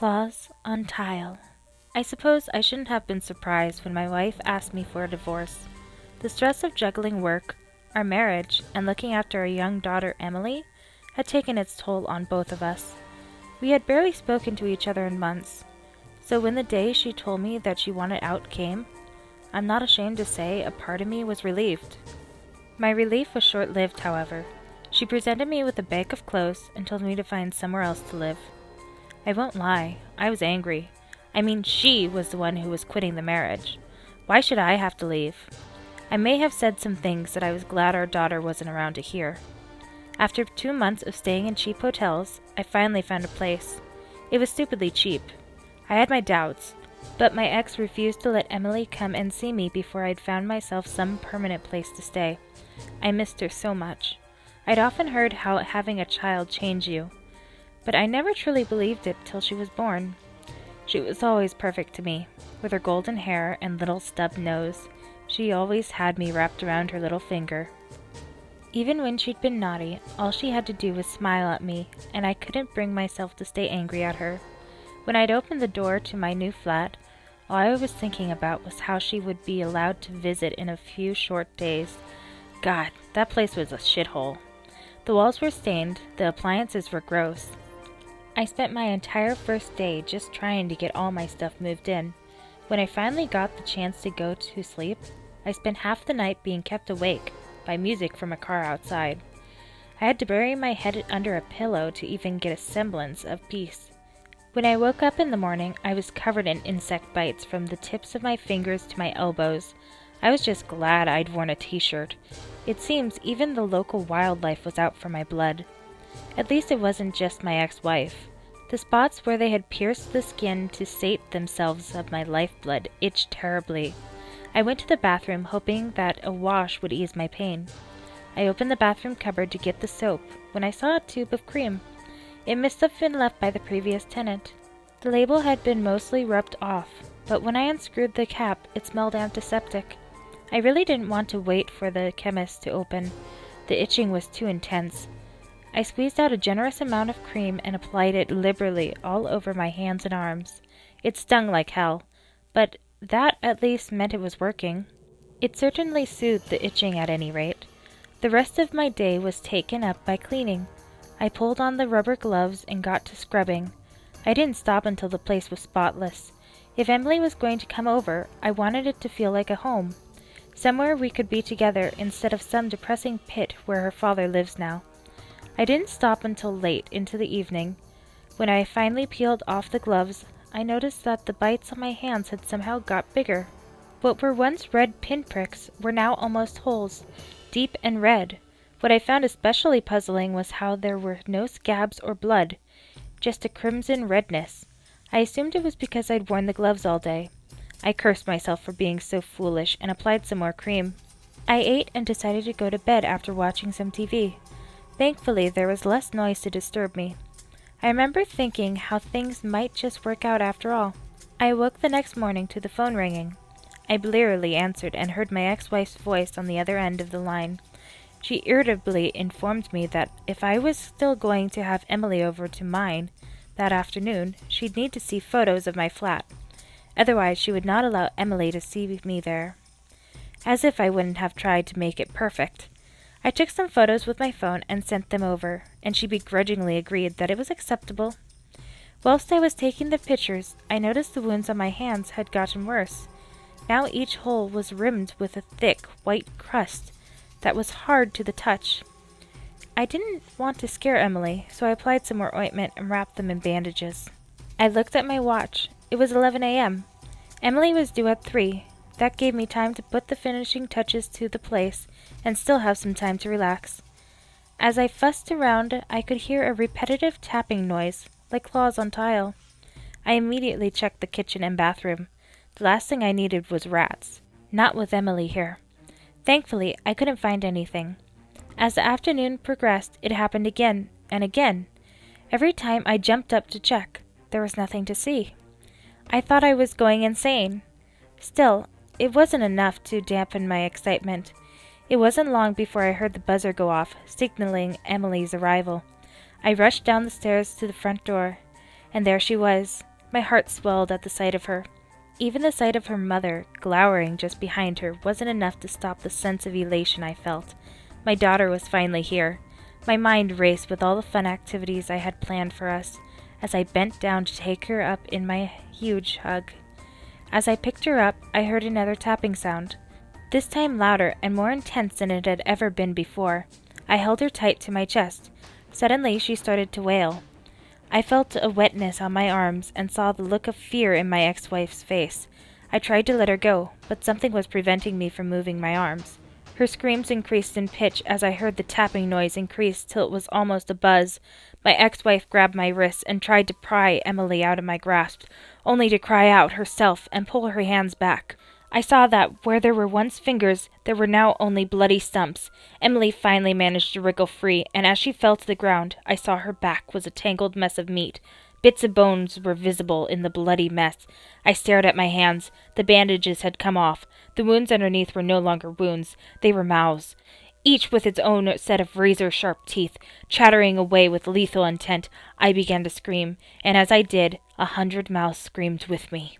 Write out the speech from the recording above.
Claws on tile. I suppose I shouldn't have been surprised when my wife asked me for a divorce. The stress of juggling work, our marriage, and looking after our young daughter Emily had taken its toll on both of us. We had barely spoken to each other in months, so when the day she told me that she wanted out came, I'm not ashamed to say a part of me was relieved. My relief was short-lived, however. She presented me with a bag of clothes and told me to find somewhere else to live. I won't lie, I was angry. I mean, she was the one who was quitting the marriage. Why should I have to leave? I may have said some things that I was glad our daughter wasn't around to hear. After 2 months of staying in cheap hotels, I finally found a place. It was stupidly cheap. I had my doubts, but my ex refused to let Emily come and see me before I'd found myself some permanent place to stay. I missed her so much. I'd often heard how having a child changed you, but I never truly believed it till she was born. She was always perfect to me. With her golden hair and little stub nose, she always had me wrapped around her little finger. Even when she'd been naughty, all she had to do was smile at me, and I couldn't bring myself to stay angry at her. When I'd opened the door to my new flat, all I was thinking about was how she would be allowed to visit in a few short days. God, that place was a shithole. The walls were stained, the appliances were gross. I spent my entire first day just trying to get all my stuff moved in. When I finally got the chance to go to sleep, I spent half the night being kept awake by music from a car outside. I had to bury my head under a pillow to even get a semblance of peace. When I woke up in the morning, I was covered in insect bites from the tips of my fingers to my elbows. I was just glad I'd worn a t-shirt. It seems even the local wildlife was out for my blood. At least it wasn't just my ex-wife. The spots where they had pierced the skin to sate themselves of my lifeblood itched terribly. I went to the bathroom hoping that a wash would ease my pain. I opened the bathroom cupboard to get the soap when I saw a tube of cream. It must have been left by the previous tenant. The label had been mostly rubbed off, but when I unscrewed the cap, it smelled antiseptic. I really didn't want to wait for the chemist to open. The itching was too intense. I squeezed out a generous amount of cream and applied it liberally all over my hands and arms. It stung like hell, but that at least meant it was working. It certainly soothed the itching at any rate. The rest of my day was taken up by cleaning. I pulled on the rubber gloves and got to scrubbing. I didn't stop until the place was spotless. If Emily was going to come over, I wanted it to feel like a home. Somewhere we could be together instead of some depressing pit where her father lives now. I didn't stop until late into the evening. When I finally peeled off the gloves, I noticed that the bites on my hands had somehow got bigger. What were once red pinpricks were now almost holes, deep and red. What I found especially puzzling was how there were no scabs or blood, just a crimson redness. I assumed it was because I'd worn the gloves all day. I cursed myself for being so foolish and applied some more cream. I ate and decided to go to bed after watching some TV. Thankfully, there was less noise to disturb me. I remember thinking how things might just work out after all. I awoke the next morning to the phone ringing. I blearily answered and heard my ex-wife's voice on the other end of the line. She irritably informed me that if I was still going to have Emily over to mine that afternoon, she'd need to see photos of my flat. Otherwise, she would not allow Emily to see me there. As if I wouldn't have tried to make it perfect. I took some photos with my phone and sent them over, and she begrudgingly agreed that it was acceptable. Whilst I was taking the pictures, I noticed the wounds on my hands had gotten worse. Now each hole was rimmed with a thick, white crust that was hard to the touch. I didn't want to scare Emily, so I applied some more ointment and wrapped them in bandages. I looked at my watch. It was 11 a.m. Emily was due at 3. That gave me time to put the finishing touches to the place and still have some time to relax. As I fussed around, I could hear a repetitive tapping noise, like claws on tile. I immediately checked the kitchen and bathroom. The last thing I needed was rats. Not with Emily here. Thankfully, I couldn't find anything. As the afternoon progressed, it happened again and again. Every time I jumped up to check, there was nothing to see. I thought I was going insane. Still, it wasn't enough to dampen my excitement. It wasn't long before I heard the buzzer go off, signaling Emily's arrival. I rushed down the stairs to the front door, and there she was. My heart swelled at the sight of her. Even the sight of her mother, glowering just behind her, wasn't enough to stop the sense of elation I felt. My daughter was finally here. My mind raced with all the fun activities I had planned for us, as I bent down to take her up in my huge hug. As I picked her up, I heard another tapping sound, this time louder and more intense than it had ever been before. I held her tight to my chest. Suddenly, she started to wail. I felt a wetness on my arms and saw the look of fear in my ex-wife's face. I tried to let her go, but something was preventing me from moving my arms. Her screams increased in pitch as I heard the tapping noise increase till it was almost a buzz. My ex-wife grabbed my wrists and tried to pry Emily out of my grasp, only to cry out herself and pull her hands back. I saw that where there were once fingers, there were now only bloody stumps. Emily finally managed to wriggle free, and as she fell to the ground, I saw her back was a tangled mess of meat. Bits of bones were visible in the bloody mess. I stared at my hands. The bandages had come off. The wounds underneath were no longer wounds. They were mouths, each with its own set of razor-sharp teeth. Chattering away with lethal intent, I began to scream, and as I did, 100 mouths screamed with me.